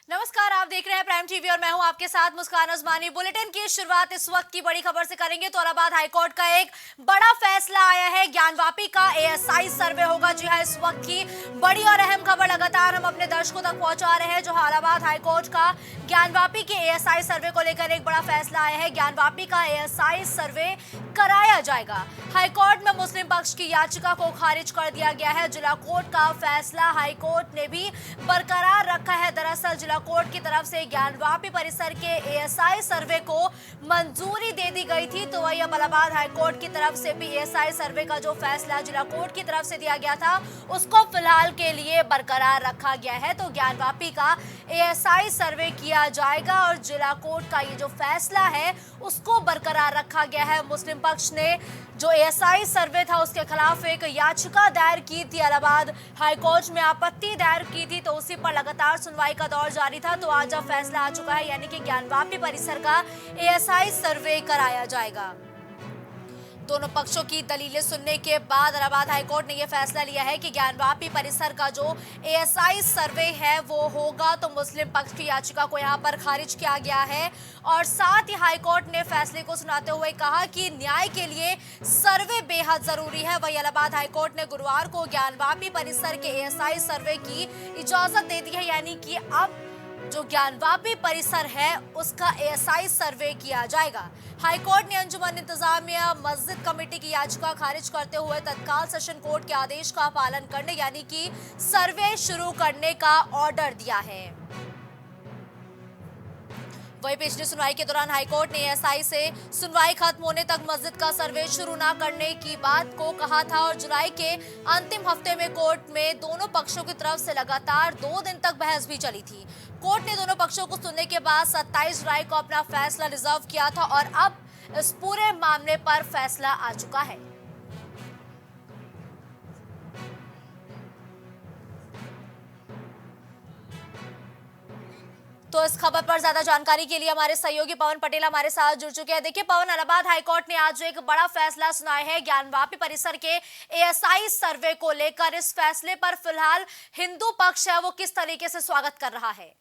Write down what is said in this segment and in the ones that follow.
नमस्कार, आप देख रहे हैं प्राइम टीवी और मैं हूं आपके साथ मुस्कान उस्मानी। बुलेटिन की शुरुआत इस वक्त की बड़ी खबर से करेंगे। तो इलाहाबाद हाईकोर्ट का एक बड़ा फैसला आया है। ज्ञानवापी का एएसआई सर्वे होगा। जी हां, इस वक्त की बड़ी और अहम खबर लगातार हम अपने दर्शकों तक पहुंचा रहे हैं। जो इलाहाबाद हाईकोर्ट का ज्ञानवापी के एएसआई सर्वे को लेकर एक बड़ा फैसला आया है। ज्ञानवापी का एएसआई सर्वे कराया जाएगा। हाईकोर्ट में मुस्लिम पक्ष की याचिका को खारिज कर दिया गया है। जिला कोर्ट का फैसला हाईकोर्ट ने भी बरकरार रखा है। दरअसल जिला कोर्ट की तरफ से ज्ञानवापी परिसर के एएसआई सर्वे को मंजूरी दे दी गई थी। तो वही अब इलाहाबाद हाईकोर्ट की तरफ से भी एएसआई सर्वे का जो फैसला जिला कोर्ट की तरफ से दिया गया था उसको फिलहाल के लिए बरकरार रखा गया है। तो ज्ञानवापी का एएसआई सर्वे किया जाएगा और जिला कोर्ट का ये जो फैसला है उसको बरकरार रखा गया है। मुस्लिम पक्ष ने जो एएसआई सर्वे था उसके खिलाफ एक याचिका दायर की थी। इलाहाबाद हाईकोर्ट में आपत्ति दायर की थी, तो उसी पर लगातार सुनवाई का दौर जारी था। तो आज अब फैसला आ चुका है, यानी कि ज्ञानवापी परिसर का एएसआई सर्वे कराया जाएगा। दोनों पक्षों की दलीलें सुनने के बाद इलाहाबाद हाईकोर्ट ने यह फैसला लिया है कि ज्ञानवापी परिसर का जो एएसआई सर्वे है वो होगा। तो मुस्लिम पक्ष की याचिका को यहां पर खारिज किया गया है और साथ ही हाईकोर्ट ने फैसले को सुनाते हुए कहा कि न्याय के लिए सर्वे बेहद जरूरी है। वही इलाहाबाद हाईकोर्ट ने गुरुवार को ज्ञानवापी परिसर के एएसआई सर्वे की इजाजत दे दी है, यानी कि अब जो ज्ञानवापी परिसर है उसका एएसआई सर्वे किया जाएगा। हाईकोर्ट ने अंजुमन इंतजामिया मस्जिद कमेटी की याचिका खारिज करते हुए तत्काल सेशन कोर्ट के आदेश का पालन करने यानी कि सर्वे शुरू करने का ऑर्डर दिया है। वही पिछली सुनवाई के दौरान हाईकोर्ट ने एएसआई से सुनवाई खत्म होने तक मस्जिद का सर्वे शुरू न करने की बात को कहा था और जुलाई के अंतिम हफ्ते में कोर्ट में दोनों पक्षों की तरफ से लगातार 2 दिन तक बहस भी चली थी। कोर्ट ने दोनों पक्षों को सुनने के बाद 27 जुलाई को अपना फैसला रिजर्व किया था और अब इस पूरे मामले पर फैसला आ चुका है। तो इस खबर पर ज्यादा जानकारी के लिए हमारे सहयोगी पवन पटेल हमारे साथ जुड़ चुके हैं। देखिए पवन, इलाहाबाद हाईकोर्ट ने आज एक बड़ा फैसला सुनाया है ज्ञानवापी परिसर के एएसआई सर्वे को लेकर। इस फैसले पर फिलहाल हिंदू पक्ष है वो किस तरीके से स्वागत कर रहा है?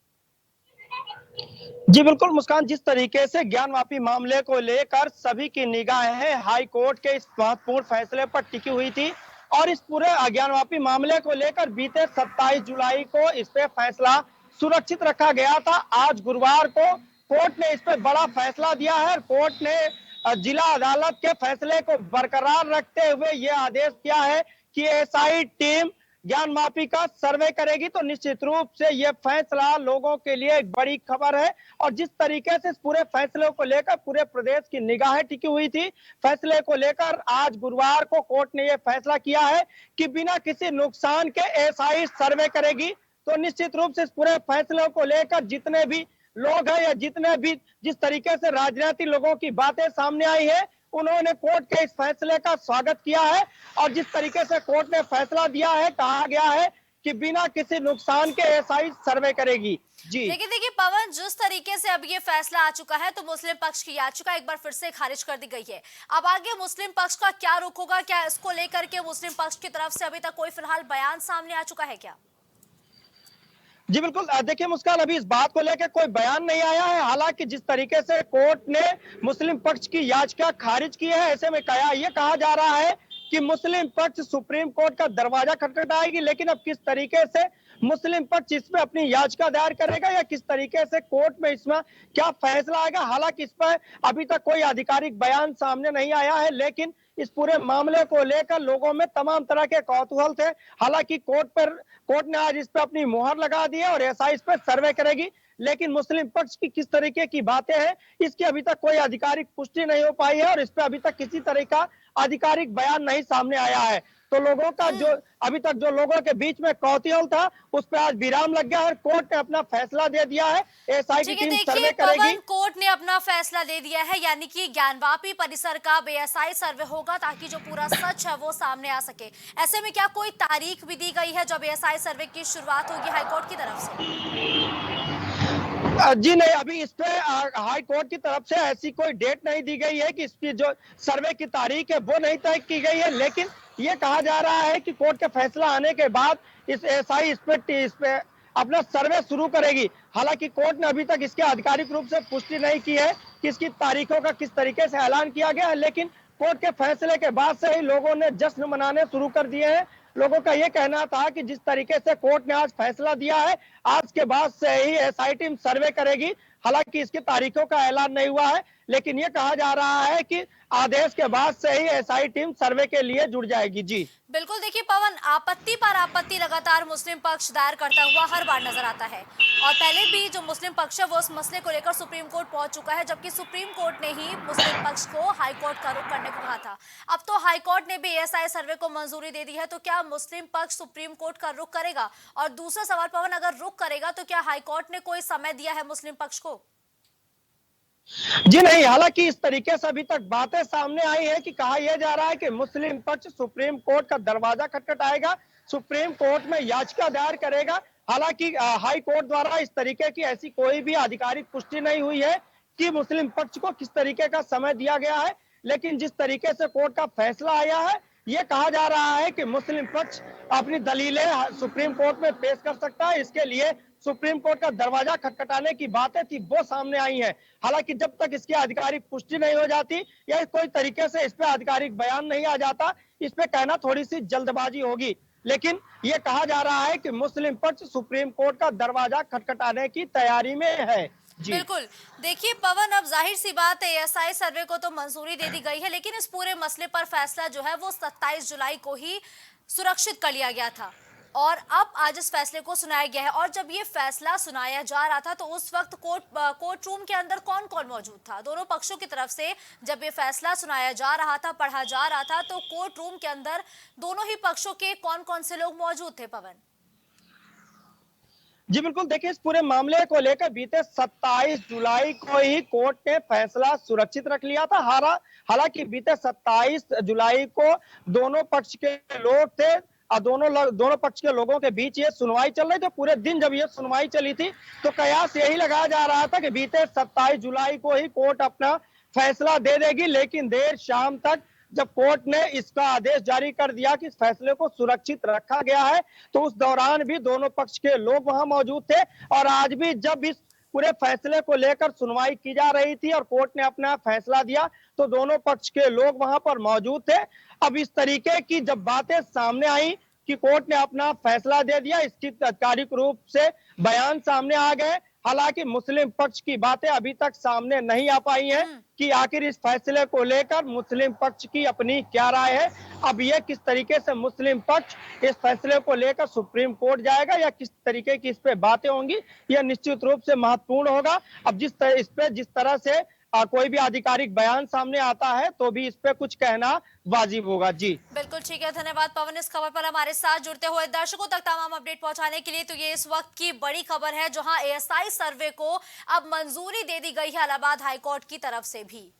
जी बिल्कुल मुस्कान, जिस तरीके से ज्ञानवापी मामले को लेकर सभी की निगाहें हाई कोर्ट के इस महत्वपूर्ण फैसले पर टिकी हुई थी और इस पूरे ज्ञानवापी मामले को लेकर बीते 27 जुलाई को इस पे फैसला सुरक्षित रखा गया था। आज गुरुवार को कोर्ट ने इस पे बड़ा फैसला दिया है। कोर्ट ने जिला अदालत के फैसले को बरकरार रखते हुए ये आदेश किया है कि एएसआई टीम ज्ञानवापी का सर्वे करेगी। तो निश्चित रूप से ये फैसला लोगों के लिए एक बड़ी खबर है और जिस तरीके से इस पूरे फैसले को लेकर पूरे प्रदेश की निगाहें टिकी हुई थी, फैसले को लेकर आज गुरुवार को कोर्ट ने ये फैसला किया है कि बिना किसी नुकसान के एएसआई सर्वे करेगी। तो निश्चित रूप से इस पूरे फैसले को लेकर जितने भी लोग हैं या जितने भी जिस तरीके से राजनीतिक लोगों की बातें सामने आई है, उन्होंने कोर्ट के इस फैसले का स्वागत किया है और जिस तरीके से कोर्ट ने फैसला दिया है, कहा गया है कि बिना किसी नुकसान के एएसआई सर्वे करेगी। जी लेकिन देखिए पवन, जिस तरीके से अब ये फैसला आ चुका है तो मुस्लिम पक्ष की याचिका एक बार फिर से खारिज कर दी गई है। अब आगे मुस्लिम पक्ष का क्या रुख होगा? क्या इसको लेकर के मुस्लिम पक्ष की तरफ से अभी तक कोई फिलहाल बयान सामने आ चुका है क्या? जी बिल्कुल, देखिए मुस्कान, अभी इस बात को लेकर कोई बयान नहीं आया है। हालांकि जिस तरीके से कोर्ट ने मुस्लिम पक्ष की याचिका खारिज की है, ऐसे में ये कहा जा रहा है कि मुस्लिम पक्ष सुप्रीम कोर्ट का दरवाजा खटखटाएगी। लेकिन अब किस तरीके से मुस्लिम पक्ष इसमें अपनी याचिका दायर करेगा या किस तरीके से कोर्ट में इसमें क्या फैसला आएगा, हालांकि इस पर अभी तक कोई आधिकारिक बयान सामने नहीं आया है। लेकिन इस पूरे मामले को लेकर लोगों में तमाम तरह के कौतूहल थे। हालांकि कोर्ट ने आज इस पर अपनी मोहर लगा दी है और एएसआई इस पर सर्वे करेगी। लेकिन मुस्लिम पक्ष की किस तरीके की बातें हैं इसकी अभी तक कोई आधिकारिक पुष्टि नहीं हो पाई है और इस पर अभी तक किसी तरह का आधिकारिक बयान नहीं सामने आया है। तो लोगों का जो अभी तक जो लोगों के बीच में कौतूहल था उस पर आज विराम लग गया है। कोर्ट ने अपना फैसला दे दिया है, एएसआई की टीम सर्वे करेगी। कोर्ट ने अपना फैसला दे दिया है, यानी कि ज्ञानवापी परिसर का एएसआई सर्वे होगा ताकि जो पूरा सच है वो सामने आ सके। ऐसे में क्या कोई तारीख भी दी गई है जब एएसआई सर्वे की शुरुआत होगी हाईकोर्ट की तरफ से? जी नहीं, अभी इस पे हाई कोर्ट की तरफ से ऐसी कोई डेट नहीं दी गई है कि इसकी जो सर्वे की तारीख है वो नहीं तय की गई है। लेकिन ये कहा जा रहा है कि कोर्ट का फैसला आने के बाद इस एएसआई इस पे अपना सर्वे शुरू करेगी। हालांकि कोर्ट ने अभी तक इसके आधिकारिक रूप से पुष्टि नहीं की है कि इसकी तारीखों का किस तरीके से ऐलान किया गया है, लेकिन कोर्ट के फैसले के बाद से ही लोगों ने जश्न मनाने शुरू कर दिए हैं। लोगों का ये कहना था कि जिस तरीके से कोर्ट ने आज फैसला दिया है, आज के बाद से ही एसआई टीम सर्वे करेगी। हालांकि इसकी तारीखों का ऐलान नहीं हुआ है, लेकिन ये कहा जा रहा है कि आदेश के बाद से ही एसआई टीम सर्वे के लिए जुड़ जाएगी। जी बिल्कुल, देखिए पवन, आपत्ति पर आपत्ति लगातार मुस्लिम पक्ष दायर करता हुआ हर बार नजर आता है। और पहले भी जो मुस्लिम पक्ष है वो उस मसले को लेकर सुप्रीम कोर्ट पहुंच चुका है, जबकि सुप्रीम कोर्ट ने ही मुस्लिम पक्ष को हाई कोर्ट का रुख करने को कहा था। अब तो हाई कोर्ट ने भी एएसआई सर्वे को मंजूरी दे दी है, तो क्या मुस्लिम पक्ष सुप्रीम कोर्ट का रुख करेगा? और दूसरा सवाल पवन, अगर रुख करेगा तो क्या हाई कोर्ट ने कोई समय दिया है मुस्लिम पक्ष को? जी नहीं, हालांकि इस तरीके से अभी तक बातें सामने आई है कि कहा यह जा रहा है कि मुस्लिम पक्ष सुप्रीम कोर्ट का दरवाजा खटखटाएगा, सुप्रीम कोर्ट में याचिका दायर करेगा। हालांकि हाई कोर्ट द्वारा इस तरीके की ऐसी कोई भी आधिकारिक पुष्टि नहीं हुई है कि मुस्लिम पक्ष को किस तरीके का समय दिया गया है, लेकिन जिस तरीके से कोर्ट का फैसला आया है, ये कहा जा रहा है कि मुस्लिम पक्ष अपनी दलीलें सुप्रीम कोर्ट में पेश कर सकता है। इसके लिए सुप्रीम कोर्ट का दरवाजा खटखटाने की बातें थी, वो सामने आई है। हालांकि जब तक इसकी आधिकारिक पुष्टि नहीं हो जाती या कोई तरीके से इस पे आधिकारिक बयान नहीं आ जाता, इस पे कहना थोड़ी सी जल्दबाजी होगी। लेकिन ये कहा जा रहा है कि मुस्लिम पक्ष सुप्रीम कोर्ट का दरवाजा खटखटाने की तैयारी में है। जी बिल्कुल, देखिए पवन, अब जाहिर सी बात है एएसआई सर्वे को तो मंजूरी दे दी गई है, लेकिन इस पूरे मसले पर फैसला जो है वो 27 जुलाई को ही सुरक्षित कर लिया गया था। और अब आज इस फैसले को सुनाया गया है। और जब ये फैसला सुनाया जा रहा था तो उस वक्त कोर्ट रूम के अंदर कौन कौन मौजूद था? दोनों पक्षों की तरफ से जब ये फैसला सुनाया जा रहा था, पढ़ा जा रहा था, तो कोर्ट रूम के अंदर दोनों ही पक्षों के कौन कौन से लोग मौजूद थे पवन? जी बिल्कुल, देखिए इस पूरे मामले को लेकर बीते 27 जुलाई को ही कोर्ट ने फैसला सुरक्षित रख लिया था। हालांकि बीते 27 जुलाई को दोनों पक्ष के लोग थे और दोनों पक्ष के लोगों के बीच ये सुनवाई चल रही थी। पूरे दिन जब ये सुनवाई चली थी तो कयास यही लगाया जा रहा था कि बीते 27 जुलाई को ही कोर्ट अपना फैसला दे देगी, लेकिन देर शाम तक जब कोर्ट ने इसका आदेश जारी कर दिया कि इस फैसले को सुरक्षित रखा गया है, तो उस दौरान भी दोनों पक्ष के लोग वहां मौजूद थे। और आज भी जब इस पूरे फैसले को लेकर सुनवाई की जा रही थी और कोर्ट ने अपना फैसला दिया, तो दोनों पक्ष के लोग वहां पर मौजूद थे। अब इस तरीके की जब बातें सामने आई कि कोर्ट ने अपना फैसला दे दिया, इसकी आधिकारिक रूप से बयान सामने आ गए। हालांकि मुस्लिम पक्ष की बातें अभी तक सामने नहीं आ पाई हैं कि आखिर इस फैसले को लेकर मुस्लिम पक्ष की अपनी क्या राय है। अब ये किस तरीके से मुस्लिम पक्ष इस फैसले को लेकर सुप्रीम कोर्ट जाएगा या किस तरीके की इस पे बातें होंगी, यह निश्चित रूप से महत्वपूर्ण होगा। अब जिस तरह से कोई भी आधिकारिक बयान सामने आता है तो भी इस पे कुछ कहना वाजिब होगा। जी बिल्कुल ठीक है, धन्यवाद पवन इस खबर पर हमारे साथ जुड़ते हुए। दर्शकों तक तमाम अपडेट पहुंचाने के लिए। तो ये इस वक्त की बड़ी खबर है, जहां एएसआई सर्वे को अब मंजूरी दे दी गई है इलाहाबाद हाईकोर्ट की तरफ से भी।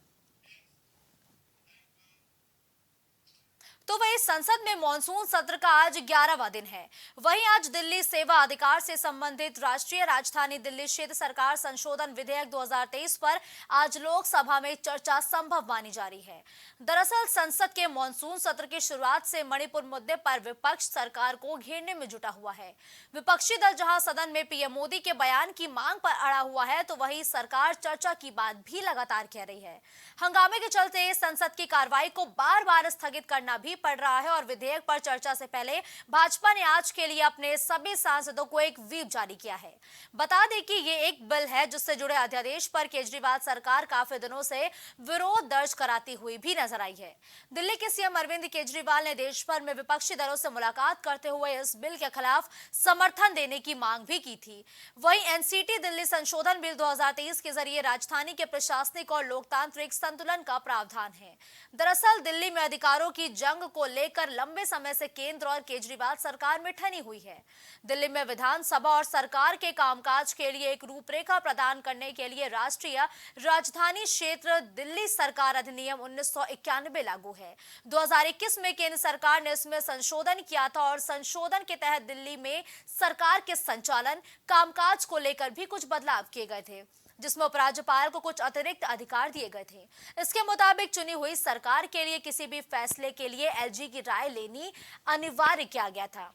तो वही संसद में मॉनसून सत्र का आज 11वां दिन है। वहीं आज दिल्ली सेवा अधिकार से संबंधित राष्ट्रीय राजधानी दिल्ली क्षेत्र सरकार संशोधन विधेयक 2023 पर आज लोकसभा में चर्चा संभव मानी जा रही है। दरअसल संसद के मॉनसून सत्र की शुरुआत से मणिपुर मुद्दे पर विपक्ष सरकार को घेरने में जुटा हुआ है। विपक्षी दल जहां सदन में पीएम मोदी के बयान की मांग पर अड़ा हुआ है, तो वहीं सरकार चर्चा की बात भी लगातार कह रही है। हंगामे के चलते संसद की कार्रवाई को बार बार स्थगित करना भी पड़ रहा है और विधेयक पर चर्चा से पहले भाजपा ने आज के लिए अपने सभी सांसदों को एक व्हिप जारी किया है। बता दें कि ये एक बिल है जिससे जुड़े अध्यादेश पर केजरीवाल सरकार काफी दिनों से विरोध दर्ज कराती हुई भी नजर आई है। दिल्ली के सीएम अरविंद केजरीवाल ने देश भर में विपक्षी दलों से मुलाकात करते हुए इस बिल के खिलाफ समर्थन देने की मांग भी की थी। वहीं एनसीटी दिल्ली संशोधन बिल 2023 के जरिए राजधानी के प्रशासनिक और लोकतांत्रिक संतुलन का प्रावधान है। दरअसल दिल्ली में अधिकारों की जंग को लेकर लंबे समय से केंद्र और केजरीवाल सरकार में ठनी हुई है। दिल्ली में विधानसभा और सरकार के कामकाज के लिए एक रूपरेखा प्रदान करने के लिए राष्ट्रीय राजधानी क्षेत्र दिल्ली सरकार अधिनियम 1991 लागू है। 2021 में केंद्र सरकार ने इसमें संशोधन किया था और संशोधन के तहत दिल्ली में सरकार के संचालन कामकाज को लेकर भी कुछ बदलाव किए गए थे, जिसमें उपराज्यपाल को कुछ अतिरिक्त अधिकार दिए गए थे। इसके मुताबिक चुनी हुई सरकार के लिए किसी भी फैसले के लिए एलजी की राय लेनी अनिवार्य किया गया था।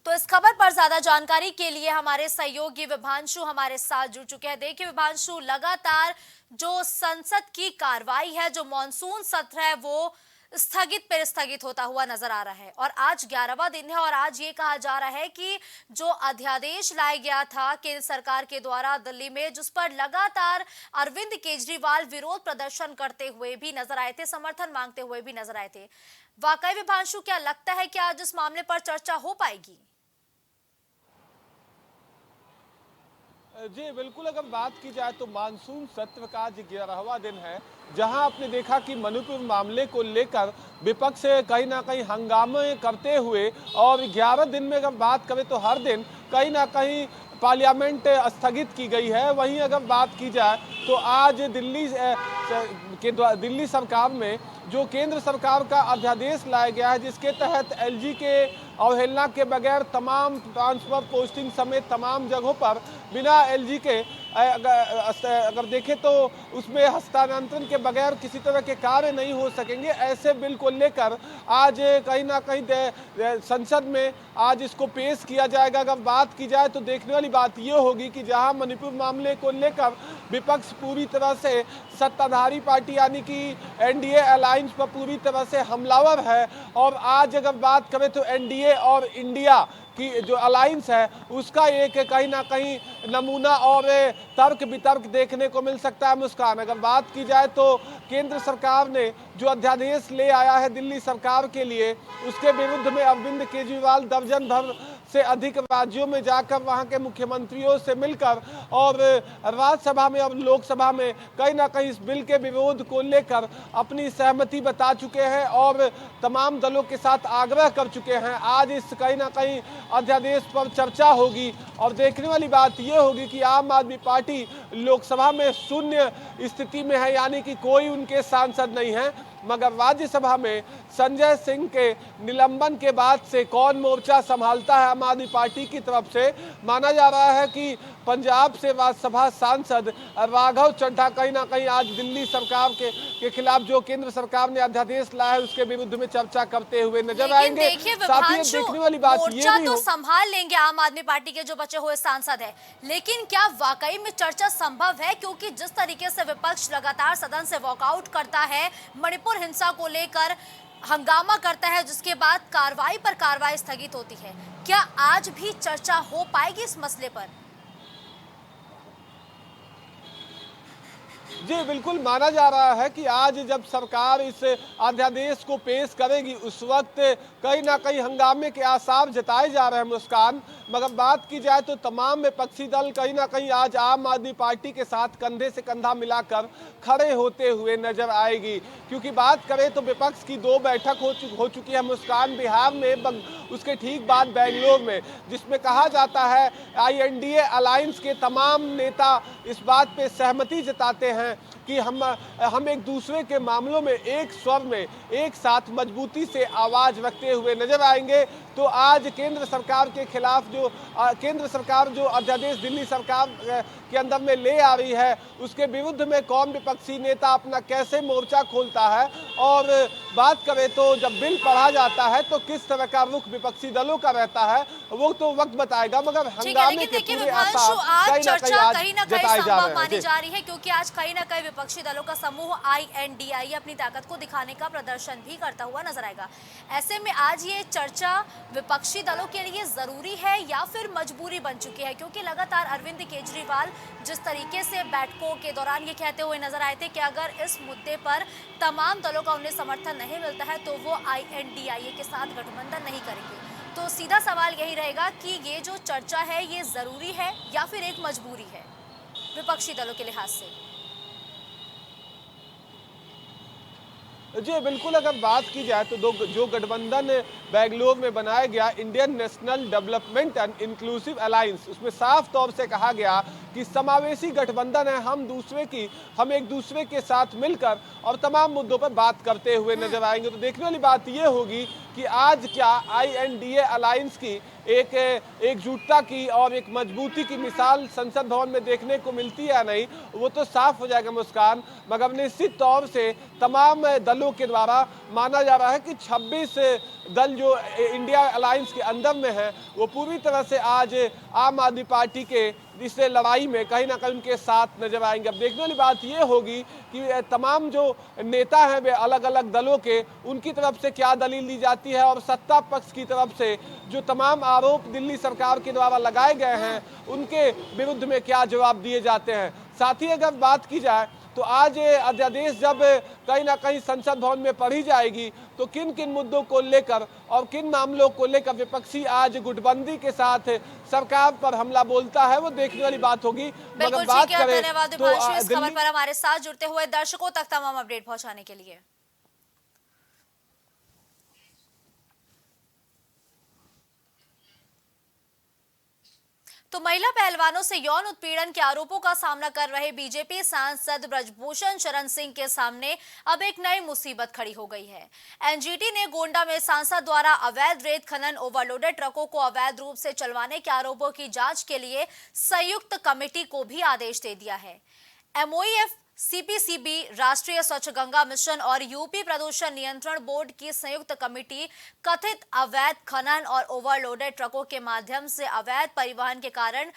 तो इस खबर पर ज्यादा जानकारी के लिए हमारे सहयोगी विभांशु हमारे साथ जुड़ चुके हैं। देखिए विभांशु, लगातार जो संसद की कार्रवाई है, जो मॉनसून सत्र है, वो स्थगित पर स्थगित होता हुआ नजर आ रहा है और आज 11वां दिन है और आज ये कहा जा रहा है कि जो अध्यादेश लाया गया था केंद्र सरकार के द्वारा दिल्ली में, जिस पर लगातार अरविंद केजरीवाल विरोध प्रदर्शन करते हुए भी नजर आए थे, समर्थन मांगते हुए भी नजर आए थे। वाकई विभांशु, क्या लगता है कि आज इस मामले पर चर्चा हो पाएगी? जी बिल्कुल, अगर बात की जाए तो मानसून सत्र का आज 11वां दिन है, जहां आपने देखा कि मणिपुर मामले को लेकर विपक्ष कहीं ना कहीं हंगामे करते हुए, और 11 दिन में अगर बात करें तो हर दिन कहीं ना कहीं पार्लियामेंट स्थगित की गई है। वहीं अगर बात की जाए तो आज दिल्ली सरकार में जो केंद्र सरकार का अध्यादेश लाया गया है, जिसके तहत एलजी के अवहेलना के बगैर तमाम ट्रांसफर पोस्टिंग समेत तमाम जगहों पर बिना एलजी के अगर देखें तो उसमें हस्तांतरण के बगैर किसी तरह के कार्य नहीं हो सकेंगे। ऐसे बिल को लेकर आज कहीं ना कहीं संसद में आज इसको पेश किया जाएगा। अगर बात की जाए तो देखने वाली बात ये होगी कि जहां मणिपुर मामले को लेकर विपक्ष पूरी तरह से सत्ताधारी पार्टी यानी कि एनडीए अलायंस पर पूरी तरह से हमलावर है, और आज अगर बात करें तो एनडीए और इंडिया की जो अलायंस है उसका एक कहीं ना कहीं नमूना और तर्क वितर्क देखने को मिल सकता है। मुस्कान, अगर बात की जाए तो केंद्र सरकार ने जो अध्यादेश ले आया है दिल्ली सरकार के लिए, उसके विरुद्ध में अरविंद केजरीवाल दर्जन भर से अधिक राज्यों में जाकर वहां के मुख्यमंत्रियों से मिलकर और राज्यसभा में और लोकसभा में कहीं ना कहीं इस बिल के विरोध को लेकर अपनी सहमति बता चुके हैं और तमाम दलों के साथ आग्रह कर चुके हैं। आज इस कहीं ना कहीं अध्यादेश पर चर्चा होगी और देखने वाली बात यह होगी कि आम आदमी पार्टी लोकसभा में शून्य स्थिति में है, यानी कि कोई उनके सांसद नहीं है, मगर राज्यसभा में संजय सिंह के निलंबन के बाद से कौन मोर्चा संभालता है आम आदमी पार्टी की तरफ से। माना जा रहा है कि पंजाब से राज्यसभा सांसद राघव चड्ढा कहीं ना कहीं आज दिल्ली सरकार के खिलाफ जो केंद्र सरकार ने अध्यादेश लाया है उसके विरुद्ध में चर्चा करते हुए नजर आएंगे। साथ ही देखने वाली बात ये भी तो संभाल लेंगे आम आदमी पार्टी के जो बचे हुए सांसद है, लेकिन क्या वाकई में चर्चा संभव है? क्योंकि जिस तरीके से विपक्ष लगातार सदन से वॉकआउट करता है, मणिपुर हिंसा को लेकर हंगामा करता है, जिसके बाद कार्रवाई पर कार्रवाई स्थगित होती है, क्या आज भी चर्चा हो पाएगी इस मसले पर? जी बिल्कुल, माना जा रहा है कि आज जब सरकार इस अध्यादेश को पेश करेगी उस वक्त कहीं ना कहीं हंगामे के आसार जताए जा रहे हैं। मुस्कान, मगर बात की जाए तो तमाम विपक्षी दल कहीं ना कहीं आज आम आदमी पार्टी के साथ कंधे से कंधा मिलाकर खड़े होते हुए नजर आएगी, क्योंकि बात करें तो विपक्ष की 2 बैठक हो चुकी है मुस्कान, बिहार में, उसके ठीक बाद बेंगलोर में, जिसमें कहा जाता है INDA अलायंस के तमाम नेता इस बात पे सहमति जताते हैं कि हम एक दूसरे के मामलों में एक स्वर में एक साथ मजबूती से आवाज रखते हुए नजर आएंगे। तो आज केंद्र सरकार के खिलाफ जो केंद्र सरकार जो अध्यादेश दिल्ली सरकार के अंदर में ले आ रही है उसके विरुद्ध में कौन विपक्षी नेता अपना कैसे मोर्चा खोलता है, और बात करें तो जब बिल पढ़ा जाता है तो किस तरह का रुख विपक्षी दलों का रहता है वो तो वक्त बताएगा, मगर हंगामे के पूरे आसार कहीं ना कहीं संभव मानी जा रही है, क्योंकि आज कहीं ना कहीं विपक्षी दलों का समूह INDI अपनी ताकत को दिखाने का प्रदर्शन भी करता हुआ नजर आएगा। ऐसे में आज ये चर्चा विपक्षी दलों के लिए जरूरी है या फिर मजबूरी बन चुकी है? क्योंकि लगातार अरविंद केजरीवाल जिस तरीके से बैठकों के दौरान ये कहते हुए नजर आए थे कि अगर इस मुद्दे पर तमाम दलों का उन्हें समर्थन नहीं मिलता है तो वो INDIA के साथ गठबंधन नहीं करेंगे। तो सीधा सवाल यही रहेगा कि ये जो चर्चा है ये जरूरी है या फिर एक मजबूरी है विपक्षी दलों के लिहाज से? जी बिल्कुल, अगर बात की जाए तो जो गठबंधन बेंगलोर में बनाया गया Indian national development and inclusive alliance, उसमें साफ तौर से कहा गया कि समावेशी गठबंधन है, हम एक दूसरे के साथ मिलकर और तमाम मुद्दों पर बात करते हुए नजर आएंगे। तो देखने वाली बात यह होगी कि आज क्या INDA अलायंस की एक एकजुटता की और एक मजबूती की मिसाल संसद भवन में देखने को मिलती है या नहीं, वो तो साफ हो जाएगा मुस्कान। मगर निश्चित तौर से तमाम दलों के द्वारा माना जा रहा है कि 26 दल जो इंडिया अलायंस के अंदर में है वो पूरी तरह से आज आम आदमी पार्टी के इस लड़ाई में कहीं ना कहीं उनके साथ नजर आएंगे। अब देखने वाली बात ये होगी कि तमाम जो नेता हैं वे अलग अलग दलों के, उनकी तरफ से क्या दलील दी जाती है और सत्ता पक्ष की तरफ से जो तमाम आरोप दिल्ली सरकार के द्वारा लगाए गए हैं उनके विरुद्ध में क्या जवाब दिए जाते हैं। साथ ही अगर बात की जाए तो आज ये अध्यादेश जब कहीं ना कहीं संसद भवन में पढ़ी जाएगी तो किन किन मुद्दों को लेकर और किन मामलों को लेकर विपक्षी आज गुटबंदी के साथ सरकार पर हमला बोलता है वो देखने वाली बात होगी। बिल्कुल ठीक है, धन्यवाद दीपांशु इस खबर पर हमारे साथ जुड़ते हुए दर्शकों तक तमाम अपडेट पहुंचाने के लिए। तो महिला पहलवानों से यौन उत्पीड़न के आरोपों का सामना कर रहे बीजेपी सांसद ब्रजभूषण शरण सिंह के सामने अब एक नई मुसीबत खड़ी हो गई है। एनजीटी ने गोंडा में सांसद द्वारा अवैध रेत खनन ओवरलोडेड ट्रकों को अवैध रूप से चलवाने के आरोपों की जांच के लिए संयुक्त कमेटी को भी आदेश दे दिया है। MOEF, CPCB, राष्ट्रीय स्वच्छ गंगा मिशन और यूपी प्रदूषण नियंत्रण बोर्ड की संयुक्त कमेटी कथित अवैध खनन और ओवरलोडेड ट्रकों के माध्यम से अवैध परिवहन के कारण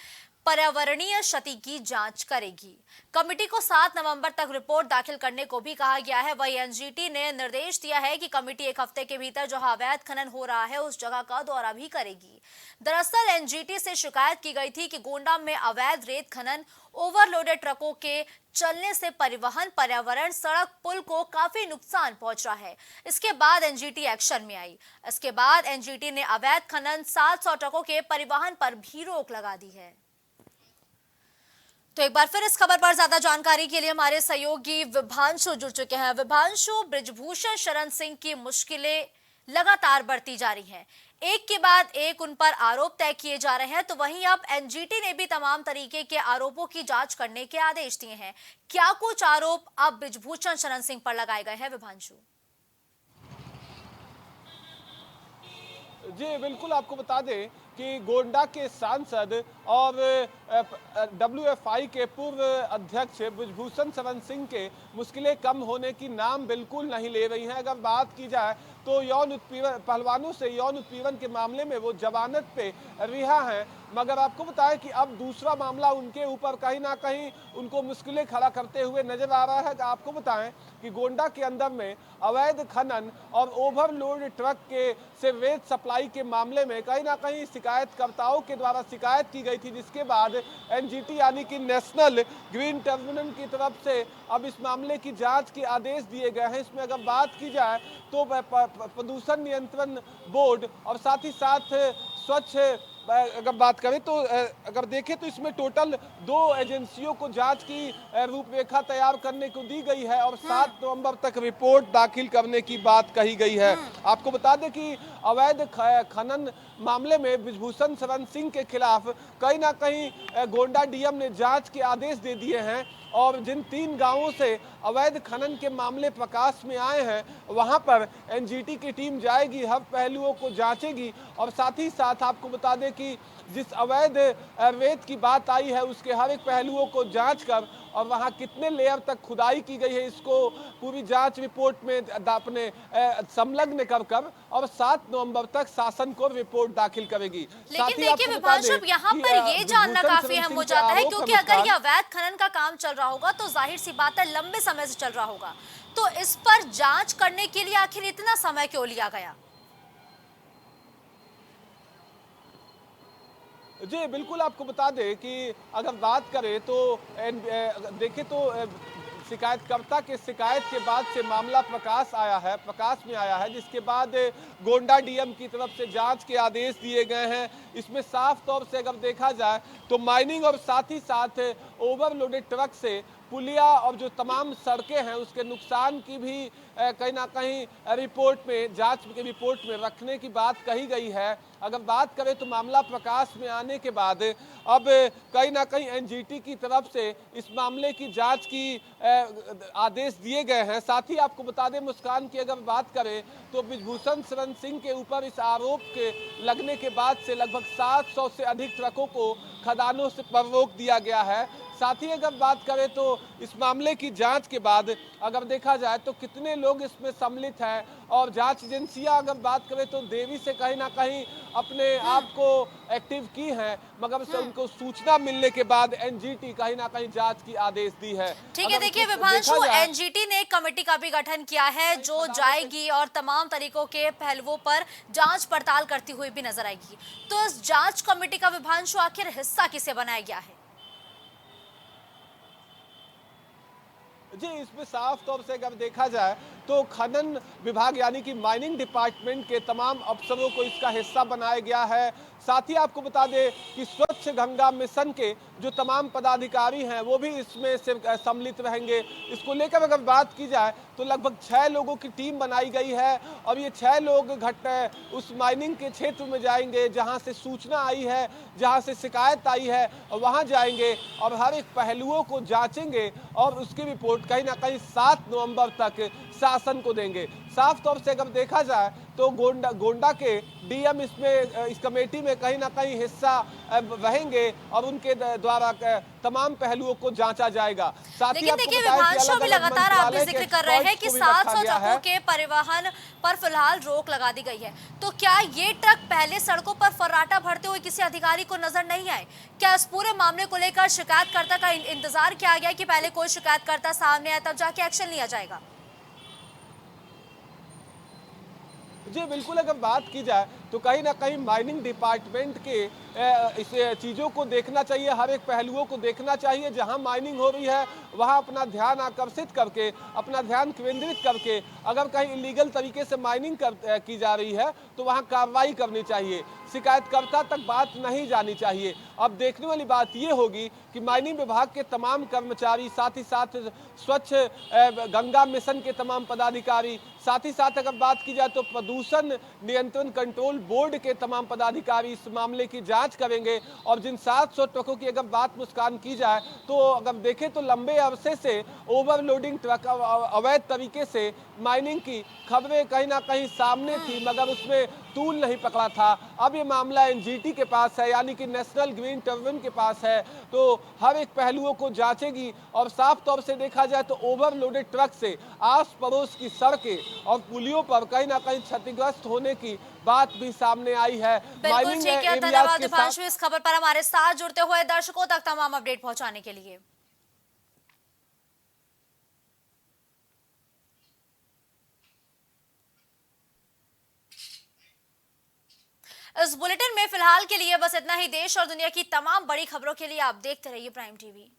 पर्यावरणीय क्षति की जांच करेगी। कमेटी को 7 नवंबर तक रिपोर्ट दाखिल करने को भी कहा गया है। वहीं एनजीटी ने निर्देश दिया है कि कमेटी एक हफ्ते के भीतर जहां अवैध खनन हो रहा है उस जगह का दौरा भी करेगी। दरअसल एनजीटी से शिकायत की गई थी कि गोंडा में अवैध रेत खनन ओवरलोडेड ट्रकों के चलने से परिवहन, पर्यावरण, सड़क, पुल को काफी नुकसान पहुंच रहा है। इसके बाद एनजीटी एक्शन में आई। इसके बाद एनजीटी ने अवैध खनन 700 ट्रकों के परिवहन पर भी रोक लगा दी है। तो एक बार फिर इस खबर पर ज्यादा जानकारी के लिए हमारे सहयोगी विभांशु जुड़ चुके हैं। विभांशु, ब्रजभूषण शरण सिंह की मुश्किलें लगातार बढ़ती जा रही हैं, एक के बाद एक उन पर आरोप तय किए जा रहे हैं, तो वहीं अब एनजीटी ने भी तमाम तरीके के आरोपों की जांच करने के आदेश दिए हैं। क्या कुछ आरोप अब ब्रजभूषण शरण सिंह पर लगाए गए हैं विभांशु? जी बिल्कुल, आपको बता दें कि गोंडा के सांसद और WFI के पूर्व अध्यक्ष ब्रजभूषण शरण सिंह के मुश्किलें कम होने की नाम बिल्कुल नहीं ले रही हैं। अगर बात की जाए तो यौन उत्पीड़न, पहलवानों से यौन उत्पीड़न के मामले में वो जमानत पे रिहा हैं, मगर आपको बताएं कि अब दूसरा मामला उनके ऊपर कहीं ना कहीं उनको मुश्किलें खड़ा करते हुए नजर आ रहा है। आपको बताएं कि गोंडा के अंदर में अवैध खनन और ओवरलोड ट्रक के से रेत सप्लाई के मामले में कहीं ना कहीं शिकायतकर्ताओं के द्वारा शिकायत की गई थी, जिसके बाद एनजीटी यानी कि नेशनल ग्रीन ट्रिब्यूनल की तरफ से अब इस मामले की जांच के आदेश दिए गए हैं। इसमें अगर बात की जाए तो प्रदूषण नियंत्रण बोर्ड और साथ ही साथ स्वच्छ, अगर बात करें तो अगर देखें तो इसमें टोटल 2 एजेंसियों को जांच की रूपरेखा तैयार करने को दी गई है और 7 नवंबर तक रिपोर्ट दाखिल करने की बात कही गई है। आपको बता दें कि अवैध खनन मामले में ब्रजभूषण शरण सिंह के खिलाफ कहीं ना कहीं गोंडा डीएम ने जांच के आदेश दे दिए हैं और जिन 3 गांवों से अवैध खनन के मामले प्रकाश में आए हैं वहां पर एनजीटी की टीम जाएगी, हर पहलुओं को जांचेगी और साथ ही साथ आपको बता दें कि जिस अवैध रेत की बात आई है उसके हर एक पहलुओं को जांच कर और वहां कितने लेयर तक खुदाई की गई है इसको पूरी जांच रिपोर्ट में अपने संलग्न कर और 7 नवंबर तक शासन को रिपोर्ट दाखिल करेगी। लेकिन देखिए विभांशु, यहाँ पर ये जानना काफी अहम हो जाता है क्योंकि अगर ये अवैध खनन का काम चल रहा होगा तो जाहिर सी बात है लंबे समय से चल रहा होगा, तो इस पर जांच करने के लिए आखिर इतना समय क्यों लिया गया? जी बिल्कुल, आपको बता दें कि अगर बात करें तो देखें तो शिकायतकर्ता के शिकायत के बाद से मामला प्रकाश में आया है, जिसके बाद गोंडा डीएम की तरफ से जांच के आदेश दिए गए हैं। इसमें साफ तौर से अगर देखा जाए तो माइनिंग और साथ ही साथ ओवरलोडेड ट्रक से पुलिया और जो तमाम सड़कें हैं उसके नुकसान की भी कहीं ना कहीं रिपोर्ट में, जांच की रिपोर्ट में रखने की बात कही गई है। अगर बात करें तो मामला प्रकाश में आने के बाद अब कहीं ना कहीं एनजीटी की तरफ से इस मामले की जांच की आदेश दिए गए हैं। साथ ही आपको बता दें मुस्कान की अगर बात करें तो ब्रिजभूषण शरण सिंह के ऊपर इस आरोप के लगने के बाद से लगभग 700 से अधिक ट्रकों को खदानों से पर रोक दिया गया है। साथ ही अगर बात करें तो इस मामले की जांच के बाद अगर देखा जाए तो कितने लोग इसमें सम्मिलित हैं और जांच एजेंसियां अगर बात करें तो देरी से कहीं ना कहीं अपने आप को एक्टिव की हैं, मगर से उनको सूचना मिलने के बाद एनजीटी कहीं ना कहीं जांच की आदेश दी है। ठीक है, देखिए विभांशु, एनजीटी ने एक कमेटी का भी गठन किया है जो जाएगी और तमाम तरीकों के पहलुओं पर जांच पड़ताल करती हुई भी नजर आएगी। तो इस जांच कमेटी का विभांशु आखिर हिस्सा किसे बनाया गया है? जी, इसमें साफ तौर से अगर देखा जाए तो खनन विभाग यानी कि माइनिंग डिपार्टमेंट के तमाम अफसरों को इसका हिस्सा बनाया गया है। साथ ही आपको बता दें कि स्वच्छ गंगा मिशन के जो तमाम पदाधिकारी हैं वो भी इसमें से सम्मिलित रहेंगे। इसको लेकर अगर बात की जाए तो लगभग 6 लोगों की टीम बनाई गई है और ये 6 लोग उस माइनिंग के क्षेत्र में जाएंगे जहां से सूचना आई है, जहां से शिकायत आई है, वहां जाएंगे और हर एक पहलुओं को जांचेंगे और उसकी रिपोर्ट कहीं ना कहीं 7 नवंबर तक शासन को देंगे। साफ तौर से अगर देखा जाए तो गोंडा के डीएम इसमें इस कमेटी में कहीं ना कहीं हिस्सा रहेंगे और उनके द्वारा तमाम पहलुओं को जांचा जाएगा। साथ ही लेकिन देखिए विभांशु, भी लगातार आप भी जिक्र कर रहे हैं कि 700 ट्रकों के परिवहन पर फिलहाल रोक लगा दी गई है, तो क्या ये ट्रक पहले सड़कों पर फर्राटा भरते हुए किसी अधिकारी को नजर नहीं आए? क्या इस पूरे मामले को लेकर शिकायतकर्ता का इंतजार किया गया कि पहले कोई शिकायतकर्ता सामने आए तब जाके एक्शन लिया जाएगा? जी बिल्कुल, अगर बात की जाए तो कहीं ना कहीं माइनिंग डिपार्टमेंट के इस चीज़ों को देखना चाहिए, हर एक पहलुओं को देखना चाहिए। जहां माइनिंग हो रही है वहां अपना ध्यान आकर्षित करके, अपना ध्यान केंद्रित करके अगर कहीं इलीगल तरीके से माइनिंग की जा रही है तो वहां कार्रवाई करनी चाहिए, शिकायतकर्ता तक बात नहीं जानी चाहिए। अब देखने वाली बात ये होगी कि माइनिंग विभाग के तमाम कर्मचारी, साथ ही साथ स्वच्छ गंगा मिशन के तमाम पदाधिकारी, साथ ही साथ अगर बात की जाए तो प्रदूषण नियंत्रण कंट्रोल बोर्ड के तमाम पदाधिकारी इस मामले की जांच करेंगे। और जिन 700 ट्रकों की अगर बात मुस्कान की जाए तो अगर देखें तो लंबे अरसे से ओवरलोडिंग ट्रक अवैध तरीके से माइनिंग की खबरें कहीं ना कहीं सामने थी, मगर उसमें तूल नहीं पकड़ा था। अब ये मामला एनजीटी के पास है यानी कि नेशनल ग्रीन ट्रिब्यूनल के पास है, तो हर एक पहलुओं को जांचेगी। और साफ तौर से देखा जाए तो ओवरलोडेड ट्रक से आस पड़ोस की सड़कें और पुलियों पर कहीं ना कहीं क्षतिग्रस्त होने की बात भी सामने आई है। बिल्कुल ठीक है, धन्यवाद विभांशु इस खबर पर हमारे साथ जुड़ते हुए दर्शकों तक तमाम अपडेट पहुंचाने के लिए। इस बुलेटिन में फिलहाल के लिए बस इतना ही। देश और दुनिया की तमाम बड़ी खबरों के लिए आप देखते रहिए प्राइम टीवी।